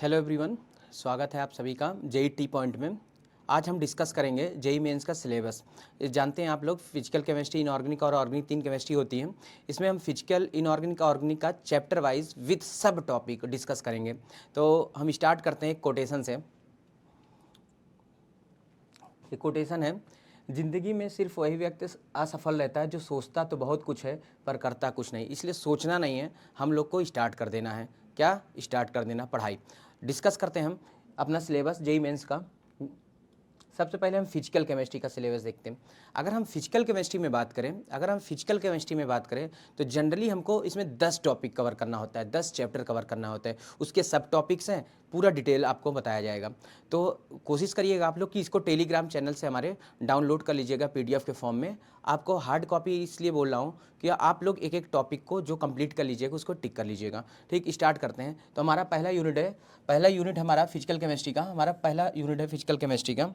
Hello everyone, स्वागत है आप सभी का जेई टी पॉइंट में। आज हम डिस्कस करेंगे जेई मेंस का सिलेबस। जानते हैं आप लोग फिजिकल केमिस्ट्री, इनऑर्गेनिक और ऑर्गेनिक 3 केमिस्ट्री होती है। इसमें हम फिजिकल, इनऑर्गेनिक, ऑर्गेनिक का चैप्टर वाइज विथ सब टॉपिक डिस्कस करेंगे। तो हम स्टार्ट करते हैं कोटेशन से। ये कोटेशन है, जिंदगी में सिर्फ वही व्यक्ति असफल रहता है जो सोचता तो बहुत कुछ है पर करता कुछ नहीं। इसलिए सोचना नहीं है, हम लोग को स्टार्ट कर देना है। क्या स्टार्ट कर देना? पढ़ाई। डिस्कस करते हैं हम अपना सिलेबस जेई मेंस का। सबसे पहले हम फिजिकल केमिस्ट्री का सिलेबस देखते हैं। अगर हम फिजिकल केमिस्ट्री में बात करें तो जनरली हमको इसमें 10 टॉपिक कवर करना होता है, 10 चैप्टर कवर करना होता है। उसके सब टॉपिक्स हैं, पूरा डिटेल आपको बताया जाएगा। तो कोशिश करिएगा आप लोग कि इसको टेलीग्राम चैनल से हमारे डाउनलोड कर लीजिएगा पीडीएफ के फॉर्म में। आपको हार्ड कॉपी इसलिए बोल रहा हूँ कि आप लोग एक एक टॉपिक को जो कंप्लीट कर लीजिएगा उसको टिक कर लीजिएगा। ठीक, स्टार्ट करते हैं। तो हमारा पहला यूनिट हमारा फिजिकल केमिस्ट्री का, फिजिकल केमिस्ट्री का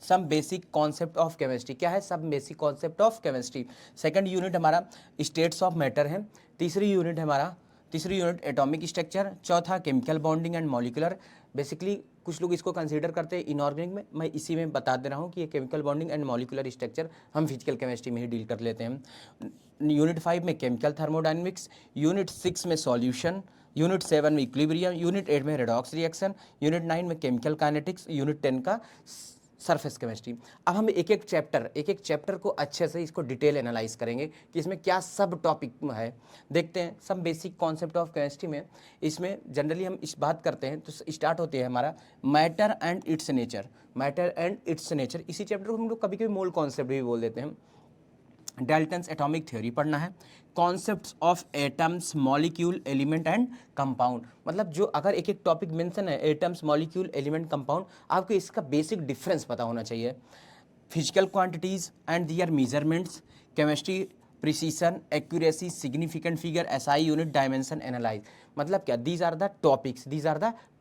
some basic concept of chemistry. क्या है सब basic concept of chemistry? Second unit हमारा स्टेट्स ऑफ मैटर है। तीसरी यूनिट एटॉमिक स्ट्रक्चर। चौथा chemical bonding and molecular. Basically कुछ लोग इसको कंसीडर करते हैं इनऑर्गेनिक में, मैं इसी में बता दे रहा हूँ कि ये chemical bonding and molecular structure हम फिजिकल केमिस्ट्री में ही डील कर लेते हैं। यूनिट 5 में केमिकल थर्मोडाइनमिक्स। यूनिट 6 में सॉल्यूशन। यूनिट 7 में इक्विलिब्रियम। यूनिट 8 में रेडॉक्स रिएक्शन। यूनिट 9 में केमिकल काइनेटिक्स। यूनिट 10 का सरफेस केमिस्ट्री। अब हम एक एक चैप्टर को अच्छे से इसको डिटेल एनालाइज करेंगे कि इसमें क्या सब टॉपिक है। देखते हैं सब बेसिक कॉन्सेप्ट ऑफ केमिस्ट्री में। इसमें जनरली हम इस बात करते हैं तो स्टार्ट होती है हमारा मैटर एंड इट्स नेचर। इसी चैप्टर को हम लोग कभी कभी मोल कॉन्सेप्ट भी बोल देते हैं। डाल्टन्स एटॉमिक थ्योरी पढ़ना है। Concepts of atoms, molecule, element and compound. मतलब जो अगर एक एक टॉपिक मेंशन है, एटम्स, मॉलिक्यूल, एलिमेंट, कंपाउंड, आपको इसका बेसिक डिफरेंस पता होना चाहिए। Physical quantities and their measurements. Chemistry precision, accuracy, significant figure, SI unit, dimension, analyse. मतलब क्या? These are the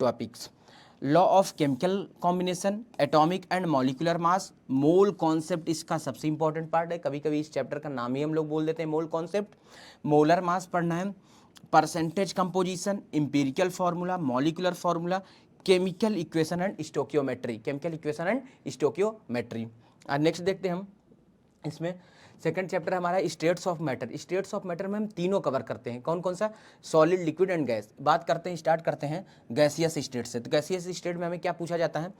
topics. Law of chemical combination, atomic and molecular mass, mole concept इसका सबसे important part है। कभी कभी इस चैप्टर का नाम ही हम लोग बोल देते हैं मोल कॉन्सेप्ट। मोलर मास पढ़ना है। Percentage composition, empirical formula, molecular formula, chemical equation and stoichiometry. Next देखते हैं हम इसमें सेकंड चैप्टर हमारा स्टेट्स ऑफ मैटर में हम तीनों कवर करते हैं। कौन कौन सा? Solid, liquid and gas. Start करते हैं गैसियस स्टेट से। तो गैसियस स्टेट में हमें क्या पूछा जाता है?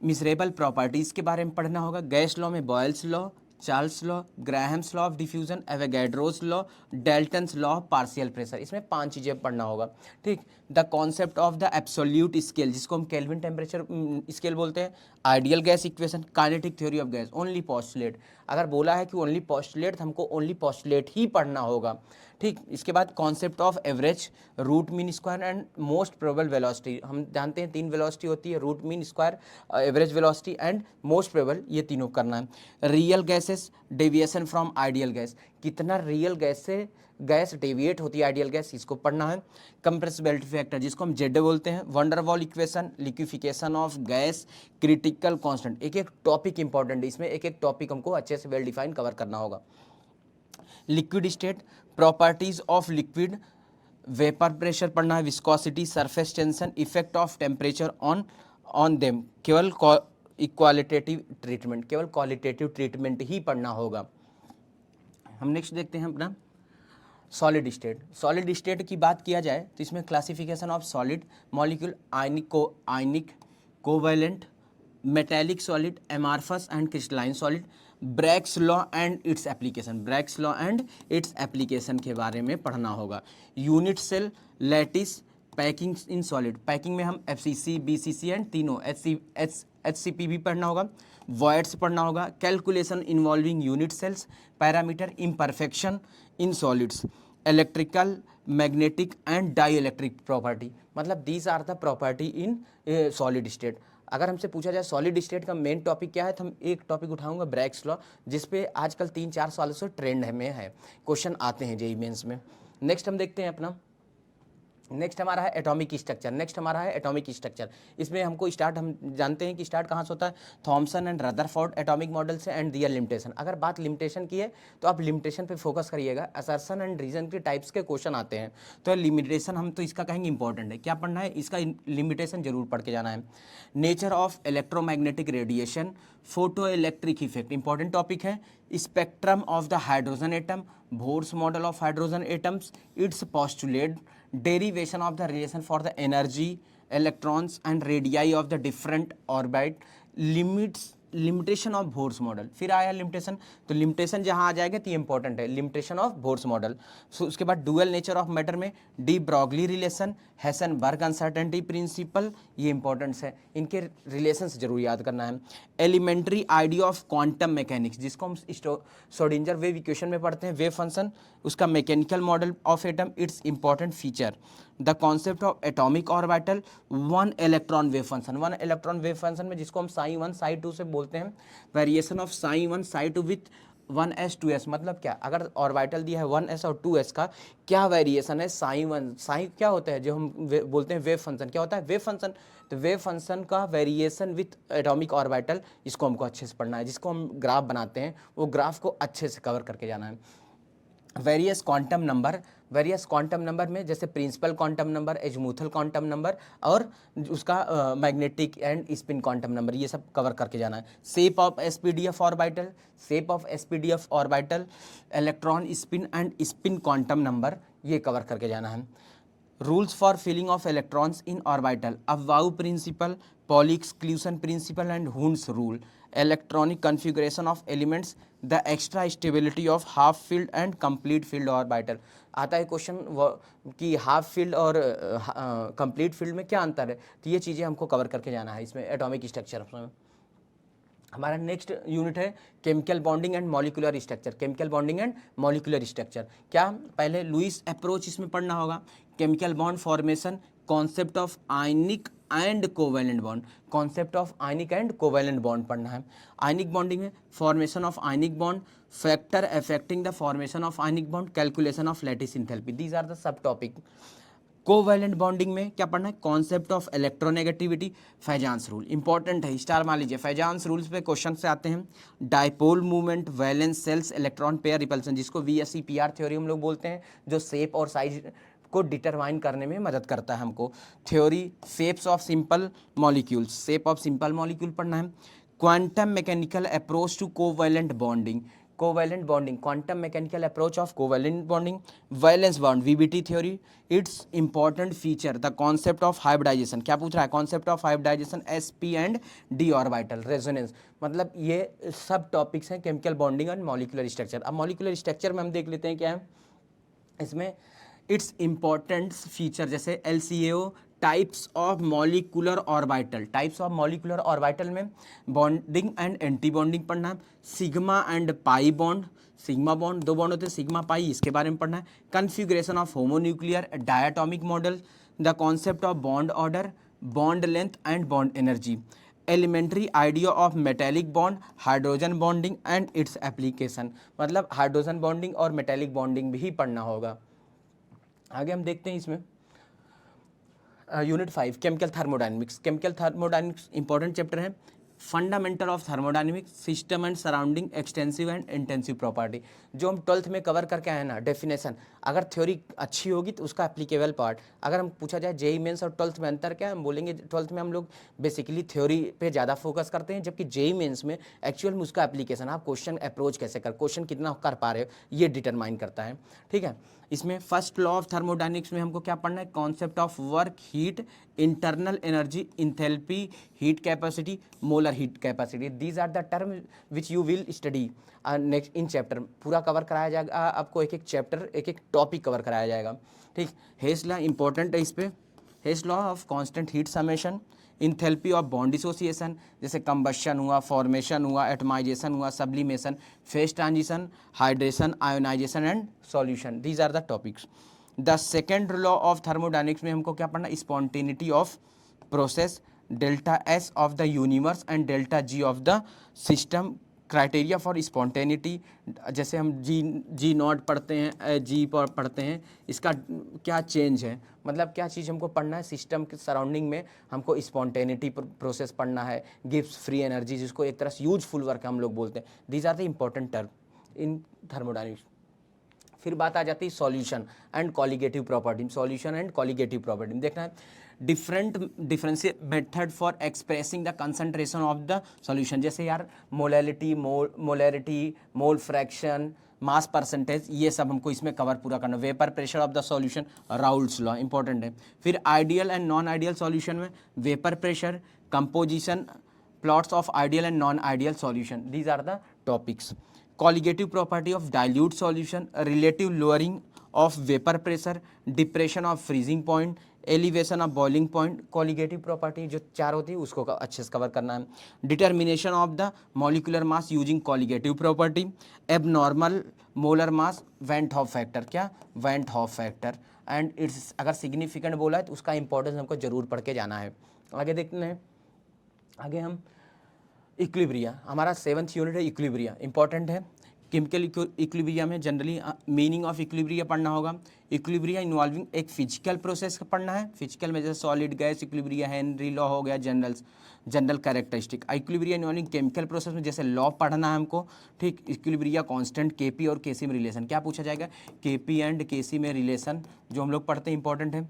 मिसरेबल प्रॉपर्टीज के बारे में पढ़ना होगा। गैस लॉ में Boyle's law, Charles law, Graham's law of diffusion, Avogadro's law, Dalton's law of partial pressure. इसमें 5 चीजें पढ़ना होगा। ठीक, the concept of the absolute scale, जिसको हम केल्विन टेम्परेचर स्केल बोलते हैं। Ideal gas equation, kinetic theory of gas, only postulate. अगर बोला है कि ओनली पोस्टुलेट तो हमको ओनली पोस्टुलेट ही पढ़ना होगा। ठीक, इसके बाद concept of average, root mean square and most probable velocity. हम जानते हैं 3 वेलोसिटी होती है, root mean square, average velocity and most probable, ये तीनों करना है। Real gases, deviation from ideal gas, कितना रियल गैस से गैस डेविएट होती है आइडियल गैस, इसको पढ़ना है। कंप्रेसिबिलिटी फैक्टर, जिसको हम जेड बोलते हैं। Van der Waals equation, liquefaction of gas, critical constant. एक एक टॉपिक इंपॉर्टेंट है, इसमें एक एक टॉपिक हमको अच्छे से वेल डिफाइन कवर करना होगा। Liquid state, properties of liquid, vapour pressure पढ़ना है। Viscosity, surface tension, effect of temperature on them. केवल क्वालिटेटिव ट्रीटमेंट ही पढ़ना होगा। हम नेक्स्ट देखते हैं अपना सॉलिड स्टेट की बात किया जाए तो इसमें classification of solid, molecule, ionic, covalent, metallic solid, amorphous and crystalline solid, Bragg's law and its application के बारे में पढ़ना होगा। Unit cell, lattice, packing in solid. Packing में हम एफसीसी, बीसीसी एंड तीनों एचसीपी भी पढ़ना होगा। वॉइड्स पढ़ना होगा। Calculation involving unit cells, parameter, imperfection in solids, electrical, magnetic and dielectric property. मतलब these are the property in solid state. अगर हमसे पूछा जाए सॉलिड स्टेट का मेन टॉपिक क्या है तो हम एक टॉपिक उठाऊंगा ब्रैग्स लॉ, जिसपे आजकल 3-4 सालों से ट्रेंड में है, क्वेश्चन आते हैं जेईई मेंस में। नेक्स्ट हम देखते हैं अपना नेक्स्ट हमारा है एटॉमिक स्ट्रक्चर। नेक्स्ट हमारा है एटॉमिक स्ट्रक्चर। इसमें हमको स्टार्ट, हम जानते हैं कि स्टार्ट कहाँ से होता है, Thomson and Rutherford atomic model से एंड दियर लिमिटेशन। अगर बात लिमिटेशन की है तो आप लिमिटेशन पे फोकस करिएगा, असर्शन एंड रीजन के टाइप्स के क्वेश्चन आते हैं, तो लिमिटेशन हम तो इसका कहेंगे इंपॉर्टेंट है। क्या पढ़ना है, इसका लिमिटेशन जरूर पढ़ के जाना है। Nature of electromagnetic radiation, photoelectric effect important topic है। Spectrum of the hydrogen atom, Bohr's model of hydrogen atoms, its postulate, derivation of the relation for the energy, electrons and radii of the different orbit, limitation of Bohr's model. फिर आया limitation, तो limitation जहां आ जाएगा तो ये important है, limitation of bourse model. उसके बाद डुअल नेचर ऑफ मैटर में de Broglie relation, Heisenberg uncertainty principle, ये इंपॉर्टेंट्स है, इनके रिलेशंस जरूर याद करना है। Elementary idea of quantum mechanics, जिसको हम श्रोडिंगर वेव इक्वेशन में पढ़ते हैं, वेव फंक्शन, उसका mechanical model of atom, its important feature. The concept of atomic orbital, one electron wave function, one electron wave function में जिसको हम साई 1 साई 2 से बोलते हैं, variation of Sai 1 Sai 2 with 1s 2s, मतलब क्या, अगर ऑर्बिटल दिया है 1s और 2s का, क्या वेरिएशन है साई 1, साई क्या होता है जो हम बोलते हैं वेव फंक्शन, क्या होता है वेव फंक्शन, तो वेव फंक्शन का वेरिएशन विथ एटॉमिक ऑर्बिटल, इसको हमको अच्छे से पढ़ना है। जिसको हम ग्राफ बनाते हैं वो ग्राफ को अच्छे से कवर करके जाना है। Various quantum number, various quantum number में जैसे principle quantum number, azimuthal quantum number और उसका magnetic and spin quantum number, ये सब कवर करके जाना है। Shape of SPDF orbital, shape of SPDF orbital, electron spin and spin quantum number, ये कवर करके जाना है। Rules for filling of electrons in orbital, Aufbau principle, Pauli exclusion principle and Hund's rule, electronic configuration of elements, the extra stability of half field and complete filled orbital. आता है question कि half field और complete field में क्या अंतर है, तो ये चीज़ें हमको कवर करके जाना है इसमें एटॉमिक स्ट्रक्चर में। हमारा नेक्स्ट यूनिट है chemical bonding and molecular structure, chemical bonding and molecular structure. क्या पहले लुईस अप्रोच इसमें पढ़ना होगा, chemical bond formation, concept of ionic and covalent bond, concept of ionic and covalent bond पढ़ना है। आयनिक बॉन्डिंग में formation of ionic bond, factor affecting the formation of ionic bond, calculation of lattice enthalpy, these are the सब topic. Covalent bonding में क्या पढ़ना है, concept of electronegativity, Fajans rule important है, star मान लीजिए, फैजांस रूल्स पे क्वेश्चन से आते हैं। Dipole movement, valence shells, electron pair repulsion, जिसको VSEPR थ्योरी हम लोग बोलते हैं, जो शेप और साइज को डिटरमाइन करने में मदद करता है हमको। Theory shapes of simple molecules, shape of simple molecule पढ़ना है। Quantum mechanical approach to covalent bonding, covalent bonding, quantum mechanical approach of covalent bonding, valence bond, VBT theory, its important feature, the concept of hybridization, क्या पूछ रहा है, concept of hybridization, SP and D orbital, resonance, मतलब ये सब topics हैं chemical bonding and molecular structure. अब molecular structure में हम देख लेते हैं क्या है इसमें, इट्स इंपॉर्टेंट फीचर, जैसे LCAO, types of molecular orbital, types of molecular orbital में बॉन्डिंग एंड एंटी बॉन्डिंग पढ़ना है। Sigma and pi bond, sigma bond, दो बॉन्ड होते हैं, सिग्मा पाई, इसके बारे में पढ़ना है। Configuration of homonuclear diatomic model, the concept of bond order, bond length and bond energy, elementary idea of metallic bond, hydrogen bonding and its application, मतलब hydrogen bonding और मेटेलिक बॉन्डिंग भी पढ़ना होगा। आगे हम देखते हैं इसमें unit 5 chemical thermodynamics, chemical thermodynamics important chapter है। Fundamental of thermodynamics, system and surrounding, extensive and intensive property, जो हम 12th में कवर करके आए ना, डेफिनेशन, अगर थ्योरी अच्छी होगी तो उसका एप्लीकेबल पार्ट। अगर हम पूछा जाए JEE मेंस और 12th में अंतर क्या है, हम बोलेंगे 12th में हम लोग बेसिकली थ्योरी पे ज़्यादा फोकस करते हैं, जबकि JEE मेंस में एक्चुअल में उसका एप्लीकेशन, आप क्वेश्चन अप्रोच कैसे कर, क्वेश्चन कितना कर पा रहे हो, ये डिटरमाइन करता है। ठीक है, इसमें फर्स्ट लॉ ऑफ थर्मोडायनेमिक्स में हमको क्या पढ़ना है, concept of work, heat, internal energy, enthalpy, heat capacity, molar heat capacity, these are the term which you will study next in chapter. पूरा कवर कराया जाएगा आपको, एक एक चैप्टर एक एक टॉपिक कवर कराया जाएगा। ठीक, हेस लॉ इंपॉर्टेंट है इस पर, Hess law of constant heat summation, enthalpy of bond dissociation, जैसे कंबशन हुआ, फॉर्मेशन हुआ, एटमाइजेशन हुआ, sublimation, phase transition, hydration, ionization and solution, these are the topics. The second law of thermodynamics में हमको क्या पढ़ना, spontaneity of process, delta S of the universe and delta G of the system criteria for spontaneity, जैसे हम जी not पढ़ते हैं, जी पढ़ते हैं, इसका क्या चेंज है, मतलब क्या चीज़ हमको पढ़ना है, सिस्टम के सराउंडिंग में हमको स्पॉन्टेनिटी प्रोसेस पढ़ना है, गिव्स फ्री एनर्जी, जिसको एक तरह से यूजफुल वर्क हम लोग बोलते हैं। These are the important term in thermodynamics. फिर बात आ जाती है solution and colligative property. Solution and colligative property देखना है, differential method for expressing the concentration of the solution. जैसे यार molality, mole fraction, mass percentage, ये सब हमको इसमें कवर पूरा करना। Vapour pressure of the solution, Raoult's law important है। फिर ideal and non ideal solution में vapour pressure, composition, plots of ideal and non ideal solution, these are the topics. Colligative property of dilute solution, relative lowering of vapour pressure, depression of freezing point, elevation of boiling point. Colligative property जो चार होती है उसको अच्छे से cover करना है। Determination of the molecular mass using colligative property, abnormal molar mass, van't Hoff factor, क्या van't Hoff factor, and its अगर सिग्निफिकेंट बोला है तो उसका इंपॉर्टेंस हमको जरूर पढ़ के जाना है। आगे देखते हैं, आगे हम इक्विलिब्रिया, हमारा 7th यूनिट है इक्विलिब्रिया, इंपॉर्टेंट है। केमिकल इक्विलिब्रिया में जनरली मीनिंग ऑफ इक्विलिब्रिया पढ़ना होगा। इक्विलिब्रिया इन्वॉल्विंग एक फिजिकल प्रोसेस का पढ़ना है, फिजिकल में जैसे solid gas equilibria, Henry law हो गया, general characteristic. Equilibria involving chemical process में जैसे लॉ पढ़ना है हमको, ठीक। इक्विलिब्रिया कांस्टेंट, केपी और केसी में रिलेशन, क्या पूछा जाएगा, केपी एंड केसी में रिलेशन जो हम लोग पढ़ते हैं इंपॉर्टेंट है।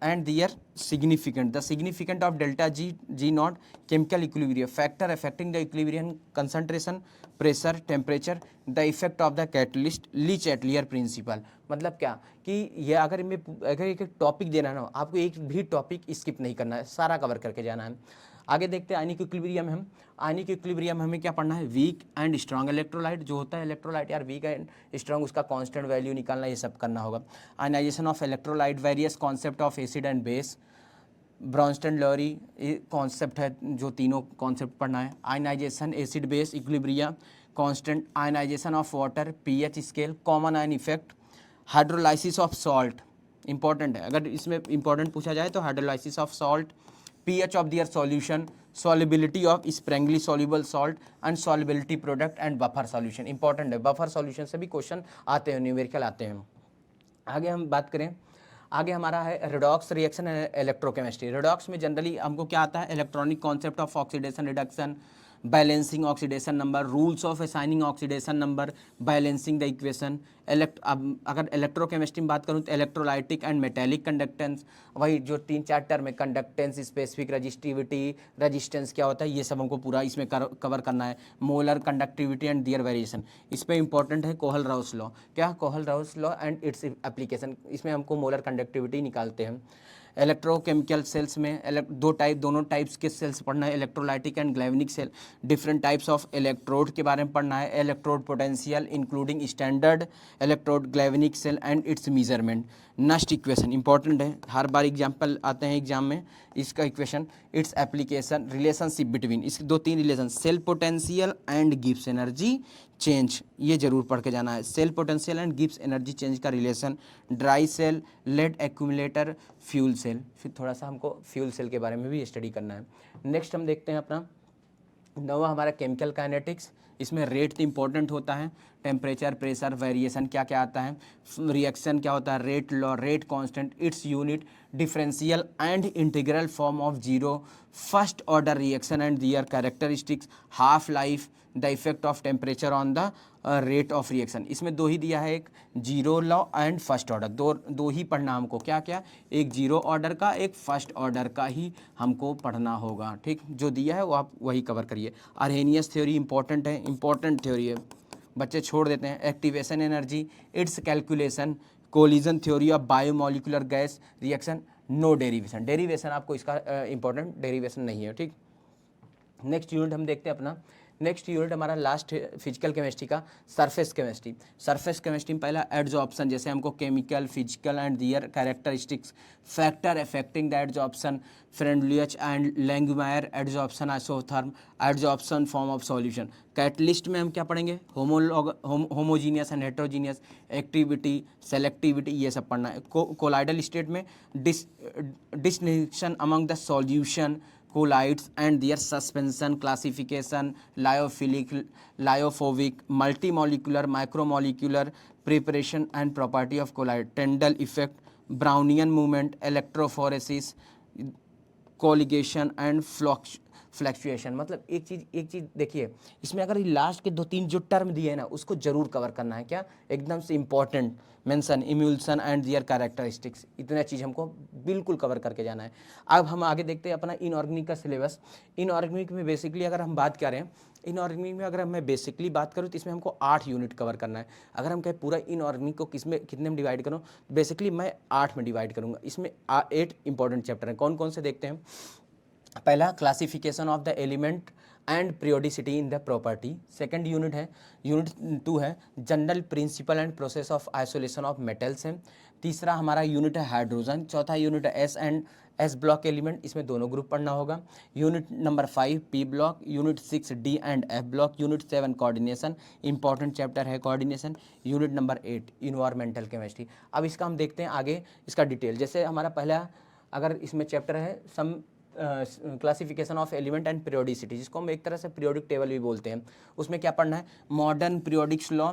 and their significant, the significant of delta G naught, chemical equilibrium, factor affecting the equilibrium, concentration, pressure, temperature, the effect of the catalyst, Le-Chatelier principle। मतलब क्या कि ये अगर एक टॉपिक देना है ना, आपको एक भी टॉपिक स्किप नहीं करना है, सारा कवर करके जाना है। आगे देखते हैं आयनिक इक्विलिब्रियम में आयनिक इक्विलिब्रियम में हमें क्या पढ़ना है, वीक एंड स्ट्रांग इलेक्ट्रोलाइट, जो होता है इलेक्ट्रोलाइट यार वीक एंड स्ट्रांग, उसका कांस्टेंट वैल्यू निकालना, ये सब करना होगा। Ionization of electrolyte, various concept of acid and base, Bronsted Lowry concept है, जो तीनों कॉन्सेप्ट पढ़ना है। Ionization, acid base, equilibria, constant, ionization of water, pH scale, common ion effect, hydrolysis of salt, important है, अगर इसमें इंपॉर्टेंट पूछा जाए तो hydrolysis of salt, pH of their solution, solubility of sprangly soluble salt, unsolubility product and buffer solution, important है। Buffer solution से भी question आते हैं, न्यूमेरिकल आते हैं। आगे हम बात करें, आगे हमारा है रिडॉक्स रिएक्शन इलेक्ट्रोकेमिस्ट्री। रिडॉक्स में जनरली हमको क्या आता है, electronic concept of oxidation reduction, balancing oxidation number, rules of assigning oxidation number, balancing the equation. अगर इलेक्ट्रोकेमिस्ट्री में बात करूँ तो इलेक्ट्रोलाइटिक एंड मेटेलिक कंडक्टेंस, वही जो 3-4 टर्म है, कंडक्टेंस, स्पेसिफिक रजिस्टिविटी, रेजिस्टेंस क्या होता है, ये सब हमको पूरा इसमें कवर करना है। Molar conductivity and their variation, इस पर इंपॉर्टेंट है कोहल-राउस लॉ, क्या Kohlrausch law and its application, इसमें हमको मोलर कंडक्टिविटी निकालते हैं। इलेक्ट्रोकेमिकल सेल्स में दोनों टाइप्स के सेल्स पढ़ना है, electrolytic and galvanic cell, different types of electrode के बारे में पढ़ना है, electrode potential including standard electrode, galvanic cell and its measurement. Nernst equation important है, हर बार एग्जाम्पल आते हैं एग्जाम में इसका equation, its application, relationship between, इसके 2-3 relation, cell potential and Gibbs energy change, ये जरूर पढ़ के जाना है। Cell potential and Gibbs energy change का relation, dry cell, lead accumulator, fuel cell, फिर थोड़ा सा हमको फ्यूल सेल के बारे में भी स्टडी करना है। नेक्स्ट हम देखते हैं अपना 9वां हमारा केमिकल काइनेटिक्स, इसमें रेट तो इंपॉर्टेंट होता है, टेम्परेचर, प्रेशर, वेरिएशन क्या क्या आता है, रिएक्शन क्या होता है, rate law, rate constant, its unit, differential and integral form of zero, first order reaction and their characteristics, half life, the effect of temperature on the rate of reaction. इसमें 2 ही दिया है, एक zero law and first order, दो ही पढ़ना हमको, क्या क्या, एक जीरो ऑर्डर का, एक फर्स्ट ऑर्डर का ही हमको पढ़ना होगा, ठीक। जो दिया है वो आप वही कवर करिए। आर्हेनियस थ्योरी इंपॉर्टेंट है, इंपॉर्टेंट थ्योरी है, बच्चे छोड़ देते हैं। Activation energy, its calculation, collision theory of biomolecular gas reaction, no derivation, derivation आपको इसका इंपॉर्टेंट डेरिवेशन नहीं है, ठीक। नेक्स्ट यूनिट हम देखते हैं अपना, नेक्स्ट यूनिट हमारा लास्ट फिजिकल केमिस्ट्री का सरफेस केमिस्ट्री। सरफेस केमिस्ट्री में पहला एडजॉर्प्शन, जैसे हमको chemical, physical and their characteristics, factor affecting the adsorption, Freundlich and Langmuir adsorption, isotherm adsorption, form of solution. Catalyst में हम क्या पढ़ेंगे, homogeneous and heterogeneous, activity, selectivity, ये सब पढ़ना है। कोलाइडल स्टेट में distinction among the solution, colloids and their suspension, classification, lyophilic, lyophobic, multimolecular, macromolecular, preparation and property of colloid, Tyndall effect, Brownian movement, electrophoresis, coagulation and fluctuation. मतलब एक चीज़ देखिए, इसमें अगर लास्ट के 2-3 जो टर्म दिए हैं ना, उसको जरूर कवर करना है। क्या एकदम से important mention, emulsion and their characteristics, इतना चीज़ हमको बिल्कुल कवर करके जाना है। अब हम आगे देखते हैं अपना इनऑर्गेनिक का सिलेबस। इनऑर्गेनिक में बेसिकली अगर हम बात करें, इनऑर्गेनिक में अगर मैं बेसिकली बात करूँ तो इसमें हमको 8 यूनिट कवर करना है। अगर हम कहें पूरा इनऑर्गेनिक को कितने में डिवाइड करूँ, बेसिकली मैं 8 में डिवाइड करूँगा। इसमें 8 इंपॉर्टेंट चैप्टर हैं। कौन कौन से देखते हैं? पहला, classification of the element and periodicity in the property. Second unit है, यूनिट 2 है general principle and process of isolation of metals है। तीसरा हमारा यूनिट है हाइड्रोजन। चौथा यूनिट है एस ब्लॉक एलिमेंट, इसमें दोनों ग्रुप पढ़ना होगा। Unit number 5 P block, unit 6 D and F block, unit 7 coordination, important chapter है coordination. Unit number 8 environmental chemistry. अब इसका हम देखते हैं आगे इसका डिटेल। जैसे हमारा पहला अगर इसमें चैप्टर है some classification of element and periodicity, जिसको हम एक तरह से पीरियोडिक टेबल भी बोलते हैं। उसमें क्या पढ़ना है? Modern periodics law,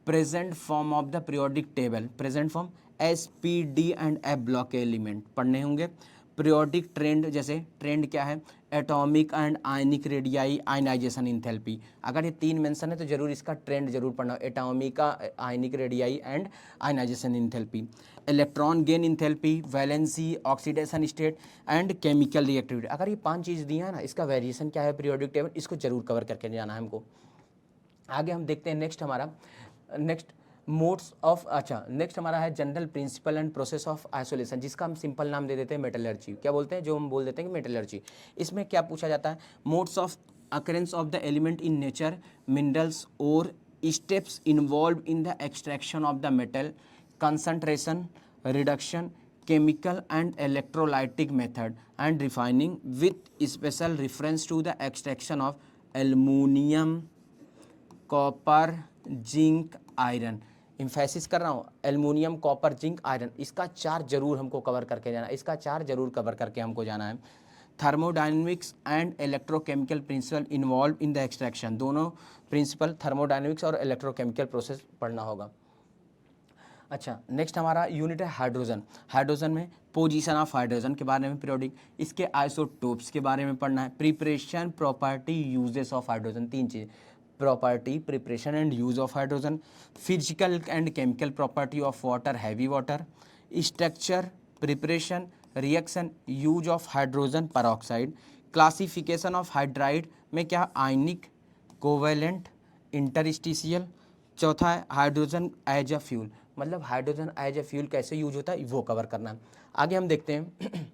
present form of the periodic table, present form, S P D and F block के एलिमेंट पढ़ने होंगे। पीरियोडिक ट्रेंड, जैसे ट्रेंड क्या है? Atomic and ionic radii, ionization enthalpy. अगर ये 3 मेंशन है तो जरूर इसका ट्रेंड जरूर पढ़ना, एटॉमिक का, ionic radii and ionization enthalpy. Electron gain enthalpy, valency, oxidation state and chemical reactivity. अगर ये 5 चीज़ दी है ना, इसका वेरिएशन क्या है पीरियोडिक टेबल, इसको जरूर कवर करके जाना है हमको। आगे हम देखते हैं नेक्स्ट मोड्स ऑफ, नेक्स्ट हमारा है general principle and process of isolation, जिसका हम सिंपल नाम दे देते हैं मेटलर्जी। क्या बोलते हैं? जो हम बोल देते हैं कि मेटलर्जी। इसमें क्या पूछा जाता है? Modes of occurrence of the element in nature, minerals और steps involved in the extraction of the metal, concentration, reduction, chemical and electrolytic method and refining with special reference to the extraction of aluminium, copper, zinc, iron. Emphasis कर रहा हूँ, aluminium, copper, zinc, iron, इसका 4 जरूर हमको cover करके जाना है। इसका 4 जरूर कवर करके हमको जाना है। Thermodynamics and electrochemical principle involve in the extraction, दोनों प्रिंसिपल थर्मोडायनेमिक्स और इलेक्ट्रोकेमिकल प्रोसेस पढ़ना होगा। अच्छा, नेक्स्ट हमारा यूनिट है हाइड्रोजन। हाइड्रोजन में पोजीशन ऑफ हाइड्रोजन के बारे में, पीरियोडिक, इसके आइसोटोप्स के बारे में पढ़ना है, preparation, property, uses of hydrogen, 3 cheese, property, preparation and use of hydrogen, physical and chemical property of water, heavy water, structure, preparation, reaction, use of hydrogen peroxide, classification of hydride में क्या, आयनिक, covalent, interstitial. चौथा है hydrogen as a fuel, मतलब hydrogen as a fuel कैसे use होता है वो cover करना है। आगे हम देखते हैं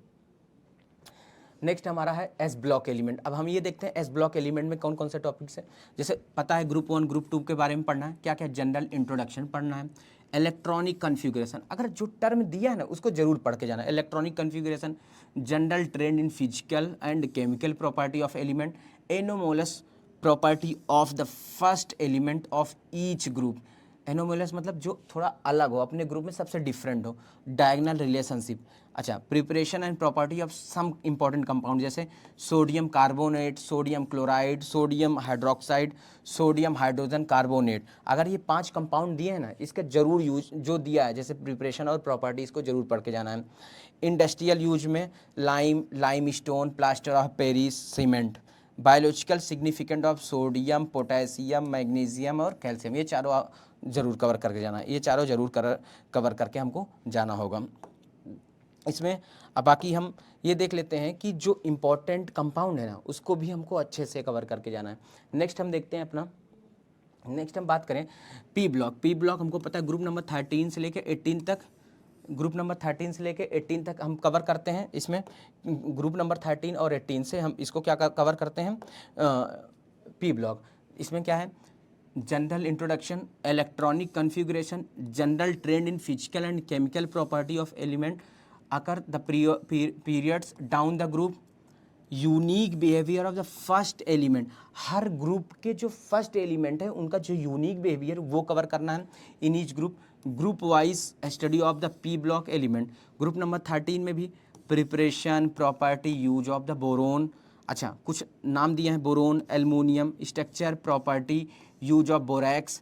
नेक्स्ट हमारा है एस ब्लॉक एलिमेंट। अब हम ये देखते हैं एस ब्लॉक एलिमेंट में कौन कौन से टॉपिक्स हैं। जैसे पता है ग्रुप 1 ग्रुप 2 के बारे में पढ़ना है, क्या क्या, जनरल इंट्रोडक्शन पढ़ना है, इलेक्ट्रॉनिक कन्फिगरेशन, अगर जो टर्म दिया है ना उसको जरूर पढ़ के जाना है। Electronic configuration, general trend in physical and chemical property of element, anomalous property of the first element of each group. Anomalous मतलब जो थोड़ा अलग हो, अपने ग्रुप में सबसे डिफरेंट हो, डायगोनल रिलेशनशिप। अच्छा, preparation and property of some important compound, जैसे sodium carbonate, sodium chloride, sodium hydroxide, sodium hydrogen carbonate. अगर ये 5 कंपाउंड दिए हैं ना, इसका जरूर यूज जो दिया है जैसे प्रिपरेशन और प्रॉपर्टी, इसको जरूर पढ़ के जाना है। इंडस्ट्रियल यूज में lime stone, plaster of Paris, cement. Biological significant of sodium, potassium, magnesium और कैल्शियम, ये चारों जरूर कवर करके जाना है। ये चारों जरूर कवर करके हमको जाना होगा। इसमें अब बाकी हम ये देख लेते हैं कि जो इम्पोर्टेंट कंपाउंड है ना उसको भी हमको अच्छे से कवर करके जाना है। नेक्स्ट हम देखते हैं अपना, नेक्स्ट हम बात करें पी ब्लॉक। पी ब्लॉक हमको पता है ग्रुप नंबर 13 से लेकर 18 तक, ग्रुप नंबर 13 से लेकर 18 तक हम कवर करते हैं। इसमें ग्रुप नंबर 13 और 18 से हम इसको क्या कवर करते हैं, पी ब्लॉक। इसमें क्या है, general introduction, electronic configuration, general trend in physical and chemical property of element, occur the periods down the group, unique behaviour of the first element. Her group के जो फर्स्ट एलिमेंट है उनका जो unique behaviour वो cover करना है in each group. Group wise study of the P block element. Group number 13 में भी preparation, property, use of the boron, अच्छा, कुछ नाम दिए हैं, boron, aluminium, structure, property, use of borax,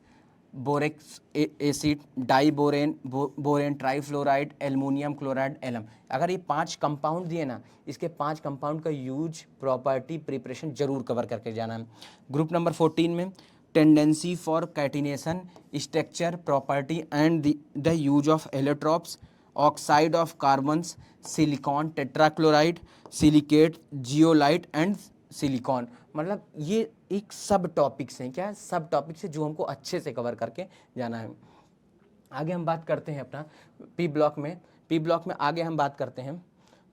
borax acid, diborane, borane trifluoride, aluminium chloride, alum. अगर ये 5 compound दिए ना, इसके 5 कंपाउंड का यूज, प्रॉपर्टी, प्रिपरेशन जरूर कवर करके जाना है। ग्रुप नंबर 14 में tendency for catenation, structure, property and the use of allotropes, oxide of carbons, silicon tetrachloride, silicate, zeolite and silicon. मतलब ये एक सब टॉपिक्स हैं, क्या सब टॉपिक्स है जो हमको अच्छे से कवर करके जाना है। आगे हम बात करते हैं अपना पी ब्लॉक में। पी ब्लॉक में आगे हम बात करते हैं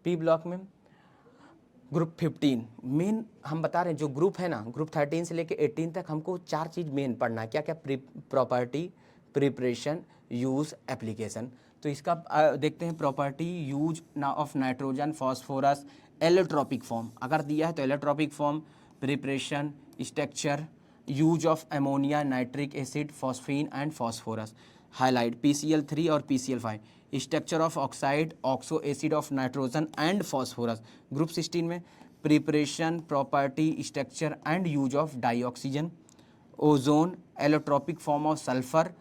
पी ब्लॉक में ग्रुप 15 मेन हम बता रहे हैं। जो ग्रुप है ना, ग्रुप 13 से लेके 18 तक हमको 4 चीज़ मेन पढ़ना है। क्या क्या? Property, preparation, use, application. तो इसका देखते हैं। प्रॉपर्टी, यूज ना of nitrogen, phosphorus, allotropic form अगर दिया है तो allotropic form, preparation, structure, use of ammonia, nitric acid, phosphine and phosphorus. Highlight PCl3 और PCl5, structure of oxide, oxo acid of nitrogen and phosphorus. Group 16 में preparation, property, structure and use of dioxygen, ozone, allotropic form of sulphur,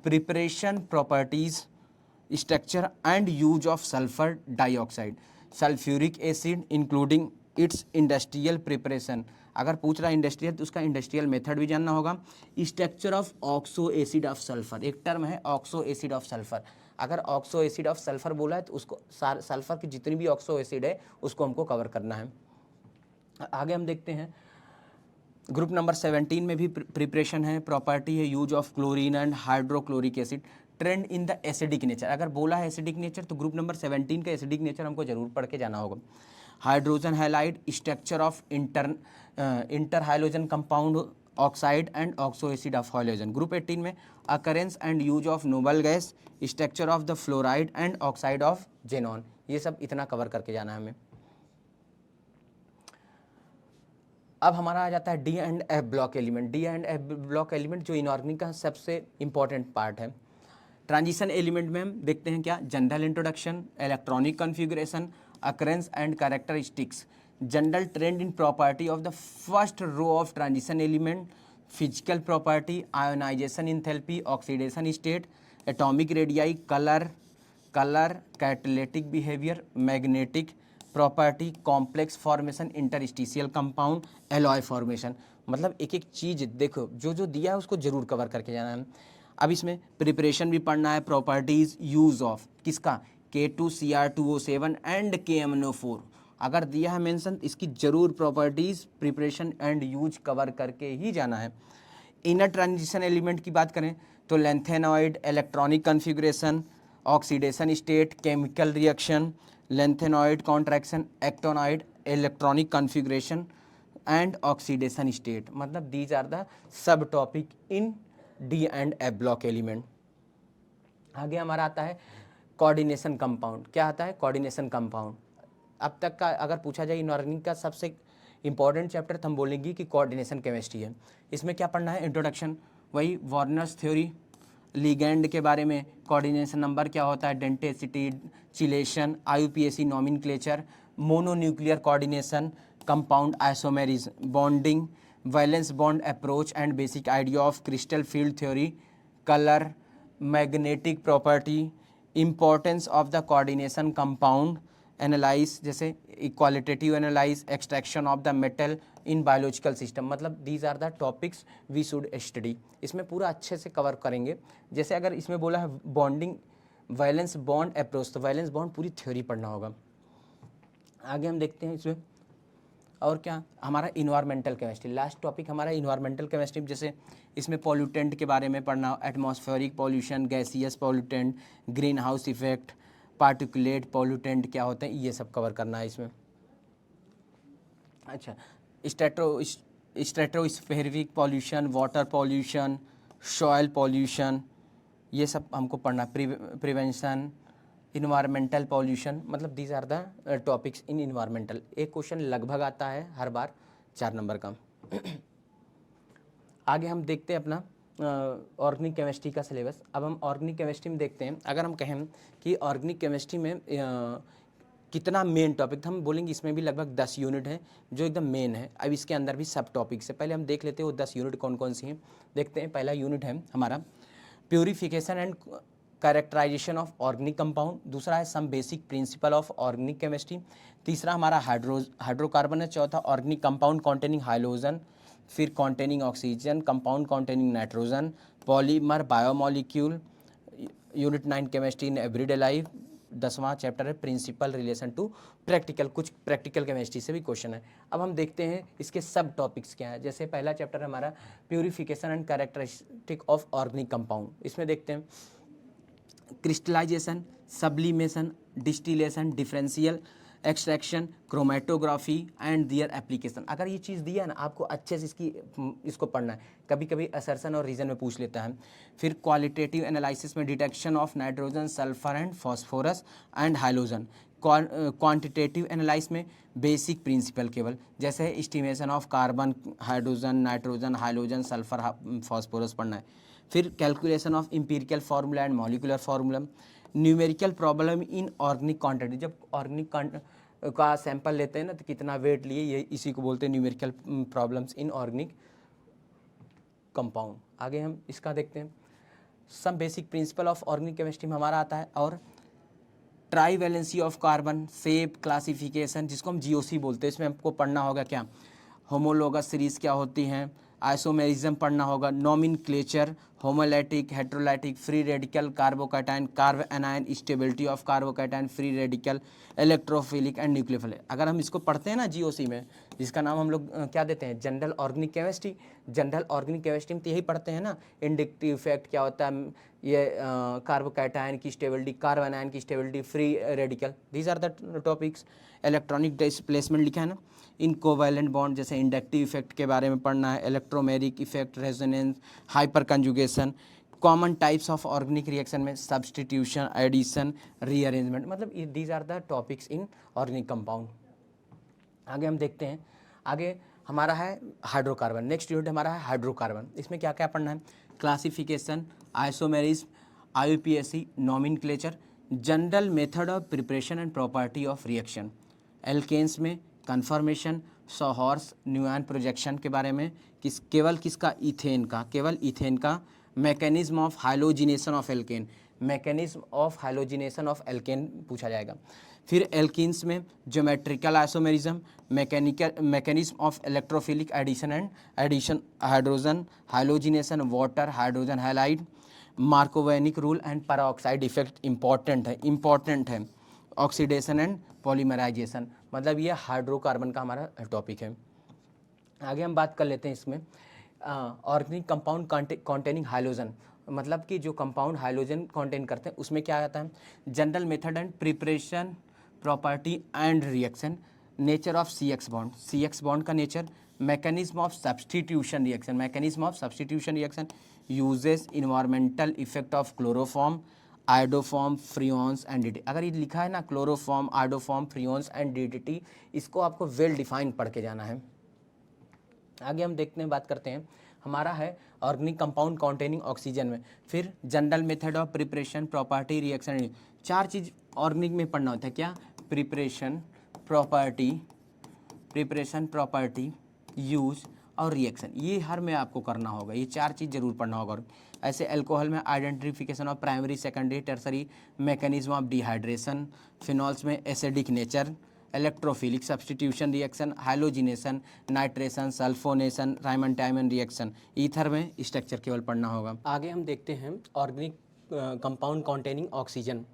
preparation, properties, structure and use of sulphur dioxide, sulphuric acid including it's industrial preparation. अगर पूछ रहा है industrial तो उसका industrial method भी जानना होगा। Structure of oxo acid of sulphur, एक टर्म है ऑक्सो एसिड ऑफ सल्फर। अगर ऑक्सो एसिड ऑफ सल्फर बोला है तो उसको सल्फर की जितनी भी ऑक्सो एसिड है उसको हमको कवर करना है। आगे हम देखते हैं ग्रुप नंबर 17 में भी प्रिपरेशन है, प्रॉपर्टी है, use of chlorine and hydrochloric acid, trend in the acidic nature. अगर बोला है एसिडिक नेचर तो ग्रुप नंबर 17 का एसिडिक नेचर हमको जरूर पढ़ के जाना होगा। Hydrogen halide, structure of inter halogen compound, oxide and oxo acid of halogen. Group 18 में occurrence and use of noble gas, structure of the fluoride and oxide of xenon. ये सब इतना कवर करके जाना है हमें। अब हमारा आ जाता है D and F block element. D and F block element जो इनऑर्गेनिक का सबसे इंपॉर्टेंट पार्ट है। ट्रांजिशन एलिमेंट में हम देखते हैं क्या? General introduction, electronic configuration, occurrence and characteristics, general trend in property of the first row of transition element, physical property, ionization enthalpy, oxidation state, atomic radii, colour catalytic behaviour, magnetic property, complex formation, interstitial compound, alloy formation. मतलब एक एक चीज़ देखो, जो जो दिया है उसको जरूर कवर करके जाना है। अब इसमें प्रिपरेशन भी पढ़ना है, प्रॉपर्टीज़, यूज़ ऑफ किसका? K2Cr2O7 एंड KMNO4 अगर दिया है मेंशन, इसकी जरूर properties, preparation and use cover करके ही जाना है। इनर ट्रांजिशन एलिमेंट की बात करें तो lanthanoid, electronic configuration, oxidation state, chemical reaction, lanthanoid contraction, actinoid, electronic configuration and oxidation state. मतलब दीज आर द सब topic in D and F block element. आगे हमारा आता है कोऑर्डिनेशन कंपाउंड। क्या आता है? Coordination compound. अब तक का अगर पूछा जाए इनऑर्गेनिक का सबसे इंपॉर्टेंट चैप्टर तो हम बोलेंगे कि कोऑर्डिनेशन केमिस्ट्री है। इसमें क्या पढ़ना है? इंट्रोडक्शन, वही वार्नर्स थ्योरी, लिगेंड के बारे में, कोऑर्डिनेशन नंबर क्या होता है, density, chelation, IUPAC nomenclature, mononuclear coordination, compound isomerism, bonding, valence bond approach and basic idea of crystal field theory, colour, magnetic property, importance of the coordination compound, analyse जैसे qualitative analyse, extraction of the metal in biological system. मतलब these are the topics we should study. इसमें पूरा अच्छे से cover करेंगे। जैसे अगर इसमें बोला है बॉन्डिंग, वैलेंस बॉन्ड अप्रोच, तो वैलेंस बॉन्ड पूरी थ्योरी पढ़ना होगा। आगे हम देखते हैं इसमें और क्या हमारा इन्वायरमेंटल केमिस्ट्री, लास्ट टॉपिक हमारा इन्वायरमेंटल केमिस्ट्री। जैसे इसमें पॉल्यूटेंट के बारे में पढ़ना, atmospheric pollution, gaseous pollutant, green house effect, particulate pollutant क्या होते हैं, ये सब कवर करना है इसमें। अच्छा, stratospheric pollution, water pollution, soil pollution, ये सब हमको पढ़ना। प्रिवेंशन, इन्वायरमेंटल पॉल्यूशन, मतलब these are the topics in environmental. एक क्वेश्चन लगभग आता है हर बार 4 नंबर का। आगे हम देखते हैं अपना ऑर्गेनिक केमिस्ट्री का सिलेबस। अब हम ऑर्गेनिक केमिस्ट्री में देखते हैं। अगर हम कहें कि ऑर्गेनिक केमिस्ट्री में कितना मेन टॉपिक था, हम बोलेंगे इसमें भी लगभग 10 यूनिट हैं जो एकदम मेन है। अब इसके अंदर भी सब टॉपिक्स है, पहले हम देख लेते हैं वो 10 यूनिट कौन कौन सी हैं। देखते हैं, पहला यूनिट है हमारा purification and characterisation of organic compound, दूसरा है some basic principle of organic chemistry, तीसरा हमारा हाइड्रोकार्बन है, चौथा ऑर्गेनिक कंपाउंड कॉन्टेनिंग हाइड्रोजन, फिर containing oxygen, compound containing nitrogen, polymer biomolecule, unit 9 chemistry in everyday life, 10वां चैप्टर है प्रिंसिपल रिलेशन टू प्रैक्टिकल, कुछ प्रैक्टिकल केमिस्ट्री से भी क्वेश्चन है। अब हम देखते हैं इसके सब टॉपिक्स क्या है। जैसे पहला चैप्टर है हमारा purification and characteristic of organic compound, इसमें देखते हैं crystallization, sublimation, distillation, differential extraction, chromatography and their application. अगर ये चीज़ दिया है ना आपको अच्छे से इसको पढ़ना है, कभी कभी असर्शन और रीजन में पूछ लेता है। फिर क्वालिटेटिव एनालिसिस में detection of nitrogen, sulphur and phosphorus and hydrogen, quantitative analysis में बेसिक प्रिंसिपल केवल, जैसे estimation of carbon, hydrogen, nitrogen, hydrogen, sulphur, phosphorus पढ़ना है। फिर calculation of empirical formula and molecular formula, numerical problem in organic quantity, जब organic का sample लेते हैं ना तो कितना वेट लिए, ये इसी को बोलते हैं numerical problems in organic compound. आगे हम इसका देखते हैं, some basic principle of organic chemistry में हमारा आता है, और trivalency of carbon, shape, classification, जिसको हम जीओसी बोलते हैं, इसमें हमको पढ़ना होगा क्या, होमोलोगस सीरीज क्या होती हैं, आइसोमेरिज्म पढ़ना होगा, nomenclature, homolytic, heterolytic, free radical, carbocation, carbanion, stability of carbocation, free radical, electrophilic and nucleophilic. अगर हम इसको पढ़ते हैं ना जीओसी में, जिसका नाम हम लोग क्या देते हैं, general organic chemistry, general organic chemistry में तो यही पढ़ते हैं ना, इंडक्टिव इफेक्ट क्या होता है, ये कार्बोकैटायन की स्टेबिलिटी, कार्ब एनायन की stability, free radical, these are the topics. Electronic displacement लिखा है ना, इन कोवैलेंट बॉन्ड, जैसे इंडक्टिव इफेक्ट के बारे में पढ़ना है, electromeric effect, resonance, hyperconjugation, common types of organic reaction में सब्सटीट्यूशन, एडिशन, रीअरेंजमेंट, मतलब these are the topics in organic compound. आगे हम देखते हैं, आगे हमारा है हाइड्रोकार्बन, नेक्स्ट यूनिट हमारा है हाइड्रोकार्बन। इसमें क्या क्या पढ़ना है, classification, isomerism, IUPAC, nomenclature, general method of preparation and property of reaction, alkenes में कन्फर्मेशन, सॉहॉर्स न्यूआन प्रोजेक्शन के बारे में, केवल किसका, इथेन का, केवल इथेन का, mechanism of halogenation of alkane, mechanism of halogenation of alkane पूछा जाएगा। फिर एल्कीन्स में geometrical isomerism, mechanism of electrophilic addition and addition, hydrogen halogenation, water hydrogen halide, Markovnikov rule and peroxide effect important है, oxidation and polymerisation, मतलब ये hydrocarbon का हमारा topic है। आगे हम बात कर लेते हैं इसमें ऑर्गेनिक कंपाउंड कॉन्टेनिंग हाइड्रोजन, मतलब कि जो कंपाउंड हाइड्रोजन कंटेन करते हैं उसमें क्या आता है, general method and preparation, property and reaction, nature of C X bond का nature, mechanism of substitution reaction, uses, environmental effect of chloroform, iodoform, freons and DDT. अगर ये लिखा है ना chloroform, iodoform, freons and DDT, इसको आपको well defined पढ़ के जाना है। आगे हम देखते हैं, बात करते हैं, हमारा है ऑर्गेनिक कंपाउंड कॉन्टेनिंग ऑक्सीजन में, फिर general method of preparation, property, reaction, चार चीज़ ऑर्गेनिक में पढ़ना होता है, क्या, प्रिपरेशन, प्रॉपर्टी, यूज और रिएक्शन, ये हर में आपको करना होगा, ये चार चीज़ जरूर पढ़ना होगा। ऐसे अल्कोहल में identification of primary, secondary, tertiary, mechanism of dehydration, phenols में acidic nature, electrophilic substitution reaction, halogenation, nitration, sulphonation, Reimer Tiemann reaction, ether में स्ट्रक्चर केवल पढ़ना होगा। आगे हम देखते हैं ऑर्गेनिक कंपाउंड कॉन्टेनिंग ऑक्सीजन,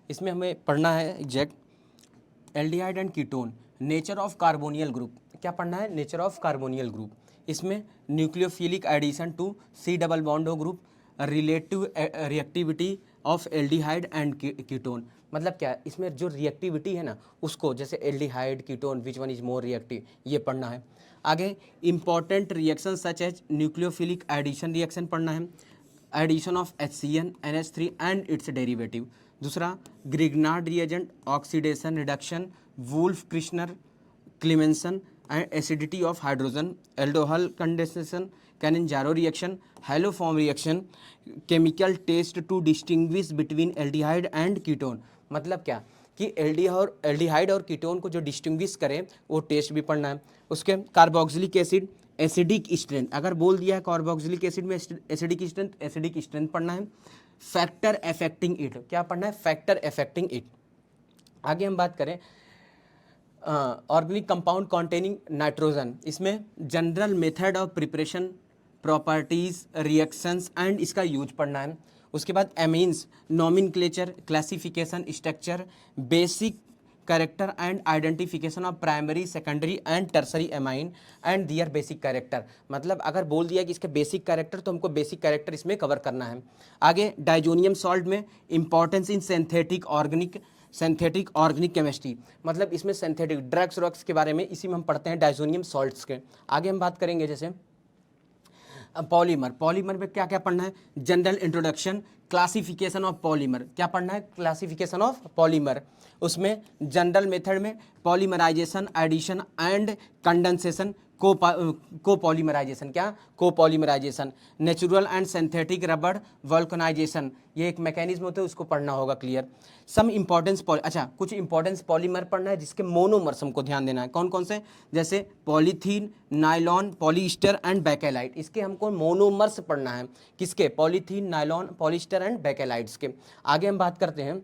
इसमें हमें पढ़ना है exact aldehyde and ketone, nature of carbonyl group, क्या पढ़ना है, नेचर ऑफ कार्बोनियल ग्रुप, इसमें nucleophilic addition to C double bond O group, relative reactivity of aldehyde and ketone, मतलब क्या, इसमें जो रिएक्टिविटी है ना उसको, जैसे aldehyde, ketone, which one is more reactive, ये पढ़ना है। आगे important reaction such as nucleophilic addition reaction पढ़ना है, addition of HCN, NH3 and its derivative. दूसरा Grignard reagent, oxidation reduction, Wolff Kishner, Clemmensen and acidity of hydrogen, aldol condensation, Cannizzaro reaction, haloform reaction, chemical test to distinguish between aldehyde and ketone, मतलब क्या, कि aldehyde और ketone को जो distinguish करें वो test भी पढ़ना है। उसके कार्बोक्सिलिक एसिड एसिडिक स्ट्रेंथ, अगर बोल दिया है कार्बोक्सिलिक एसिड में एसिडिक स्ट्रेंथ पढ़ना है। फैक्टर अफेक्टिंग इट, क्या पढ़ना है? Factor affecting it. आगे हम बात करें ऑर्गेनिक कंपाउंड कॉन्टेनिंग नाइट्रोजन, इसमें general method of preparation, properties, reactions and इसका यूज पढ़ना है। उसके बाद amines, nomenclature, classification, structure, basic character and identification of primary, secondary and tertiary amine and their basic character, मतलब अगर बोल दिया कि इसके बेसिक कैरेक्टर तो हमको बेसिक कैरेक्टर इसमें कवर करना है। आगे डाइजोनियम सॉल्ट में importance in synthetic organic chemistry, मतलब इसमें सिंथेटिक ड्रग्स के बारे में इसी में हम पढ़ते हैं डाइजोनियम सॉल्ट्स के। आगे हम बात करेंगे जैसे पॉलीमर में क्या क्या पढ़ना है? General introduction, classification of polymer, क्या पढ़ना है? Classification of polymer. उसमें जनरल मेथड में पॉलीमराइजेशन, एडिशन एंड कंडेंसेशन, कोपॉलीमराइजेशन, क्या? कोपॉलीमराइजेशन, नेचुरल एंड सिंथेटिक रबड़ वल्कनाइजेशन, ये एक मैकेनिज्म होता है, उसको पढ़ना होगा क्लियर। सम इंपॉर्टेंस अच्छा कुछ इंपॉर्टेंस पॉलीमर पढ़ना है जिसके मोनोमर्स हमको ध्यान देना है, कौन कौन से? जैसे polythene, nylon, polyester and Bakelite, इसके हमको मोनोमर्स पढ़ना है। किसके? पॉलीथीन, नायलॉन, पॉलीस्टर एंड बैकेलाइट्स के। आगे हम बात करते हैं,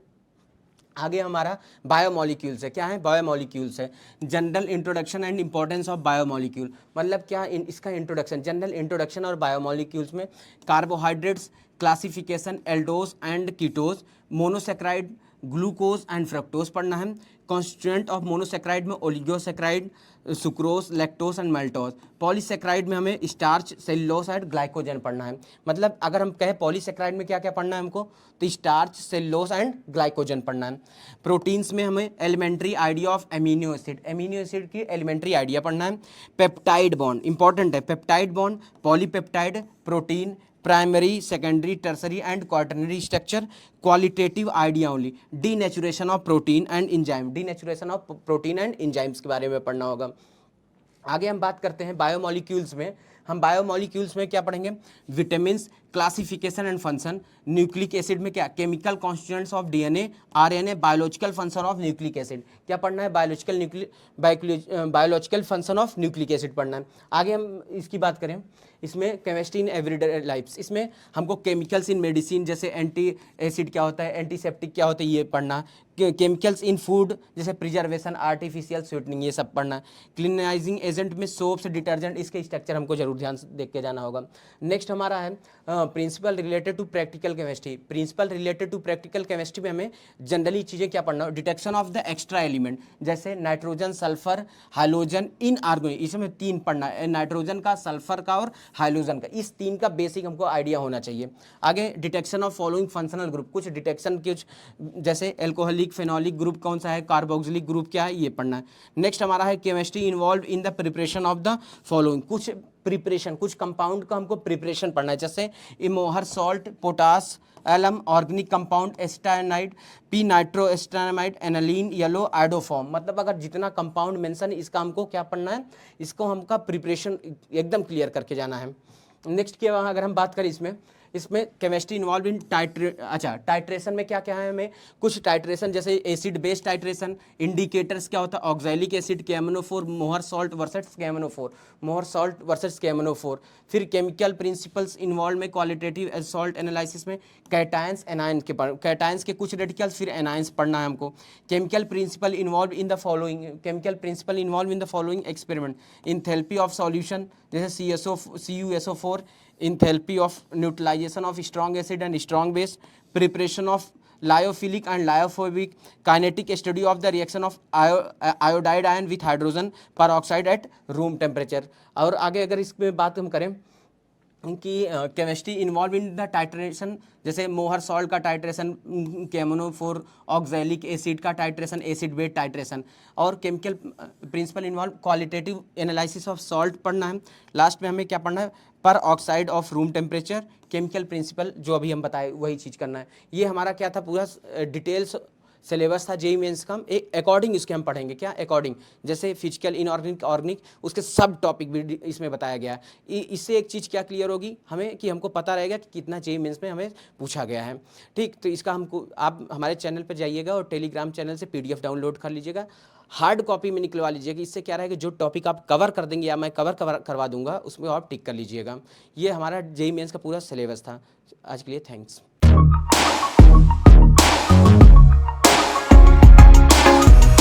आगे हमारा बायोमॉलिक्यूल्स है, क्या है? बायोमॉलिक्यूल्स है। General introduction and importance of biomolecule, मतलब क्या इसका इंट्रोडक्शन, जनरल इंट्रोडक्शन और बायोमॉलिक्यूल्स में carbohydrates, classification, aldose and ketose, monosaccharide, glucose and fructose पढ़ना है। कॉन्स्टिट्यूएंट ऑफ मोनोसेक्राइड में oligosaccharide, sucrose, lactose and maltose. Polysaccharide में हमें स्टार्च, सेलुलोज एंड ग्लाइकोजन पढ़ना है। मतलब अगर हम कहें पॉलीसेक्राइड में क्या क्या पढ़ना है हमको, तो स्टार्च, सेलुलोज एंड ग्लाइकोजन पढ़ना है। प्रोटीन्स में हमें elementary idea of amino acid की एलिमेंट्री आइडिया पढ़ना है। पेप्टाइड बॉन्ड इंपॉर्टेंट है, peptide bond, polypeptide, protein, primary, secondary, tertiary and quaternary structure, qualitative idea only, denaturation of protein and enzyme, denaturation of protein and enzymes के बारे में पढ़ना होगा। आगे हम बात करते हैं बायोमॉलिक्यूल्स में, हम बायोमॉलिक्यूल्स में क्या पढ़ेंगे? Vitamins, classification and function, nucleic acid में क्या? Chemical constituents of DNA, RNA, biological function of nucleic acid, क्या पढ़ना है? Biological function of nucleic acid पढ़ना है। आगे हम इसकी बात करें, इसमें केमिस्ट्री इन एवरीडे लाइफ्स, इसमें हमको केमिकल्स इन मेडिसिन, जैसे एंटी एसिड क्या होता है, एंटीसेप्टिक क्या होता है, ये पढ़ना। केमिकल्स इन फूड जैसे प्रिजर्वेशन, आर्टिफिशियल स्वीटनिंग, ये सब पढ़ना। क्लीनाइजिंग एजेंट में सोप्स, डिटर्जेंट, इसके स्ट्रक्चर हमको जरूर ध्यान से देख के जाना होगा। नेक्स्ट हमारा है principle related to practical chemistry. Principle related to practical chemistry में हमें जनरली चीज़ें क्या पढ़ना? Detection of the extra element, जैसे nitrogen, sulphur, hydrogen in organic, इसमें 3 पढ़ना है, नाइट्रोजन का, सल्फर का और हाइड्रोजन का, इस 3 का बेसिक हमको आइडिया होना चाहिए। आगे detection of following functional group, कुछ डिटेक्शन कुछ जैसे एल्कोहलिक, फेनोलिक ग्रुप कौन सा है, कार्बोक्सिलिक ग्रुप क्या है, ये पढ़ना है। नेक्स्ट हमारा है chemistry involve in the preparation of the following, कुछ प्रिपरेशन, कुछ कंपाउंड का हमको प्रिपरेशन पढ़ना है, जैसे Mohr salt, potash, alum, organic compound, acetanilide, P nitroacetanilide, aniline, yellow, iodoform, मतलब अगर जितना कंपाउंड मेंशन इसका हमको क्या पढ़ना है, इसको हमका प्रिपरेशन एकदम क्लियर करके जाना है। नेक्स्ट के अगर हम बात करें इसमें केमिस्ट्री इन्वॉल्व इन टाइट्रेशन में क्या क्या है, हमें कुछ टाइट्रेशन जैसे एसिड बेस टाइट्रेशन, इंडिकेटर्स क्या होता है, ऑक्सैलिक एसिड, KMnO4, मोहर सॉल्ट वर्सेस KMnO4, फिर केमिकल प्रिंसिपल्स इन्वॉल्व में क्वालिटेटिव सॉल्ट एनालिसिस में कैटायंस, एनायंस कैटायंस के कुछ रेडिकल्स, फिर एनायंस पढ़ना है हमको। Chemical principle involve in the following experiment, enthalpy of solution जैसे CuSO4, enthalpy of neutralization of strong acid and strong base, preparation of lyophilic and lyophobic, kinetic study of the reaction of iodide ion with hydrogen peroxide at room temperature। और आगे अगर इसमें बात हम करें कि chemistry involve in the titration, जैसे Mohr salt का टाइट्रेशन, KMnO4, ऑक्सैलिक एसिड का टाइट्रेशन, एसिड बेस टाइट्रेशन, और chemical principle involve qualitative analysis of salt पढ़ना है। लास्ट में हमें क्या पढ़ना है? पर oxide of room temperature, chemical principle जो अभी हम बताए वही चीज़ करना है। ये हमारा क्या था, पूरा डिटेल्स सिलेबस था जेई मेंस का, एक अकॉर्डिंग इसके हम पढ़ेंगे। क्या अकॉर्डिंग, जैसे फिजिकल, इनऑर्गेनिक, ऑर्गेनिक, उसके सब टॉपिक भी इसमें बताया गया है। इससे एक चीज़ क्या क्लियर होगी हमें कि हमको पता रहेगा कि कितना जेई मेंस में हमें पूछा गया है। ठीक, तो इसका हमको आप हमारे चैनल पर जाइएगा और टेलीग्राम चैनल से PDF डाउनलोड कर लीजिएगा, हार्ड कॉपी में निकलवा लीजिएगा। इससे क्या रहेगा, जो टॉपिक आप कवर कर देंगे या मैं कवर करवा दूंगा उसमें आप टिक कर लीजिएगा। ये हमारा जेई मेंस का पूरा सिलेबस था। आज के लिए थैंक्स।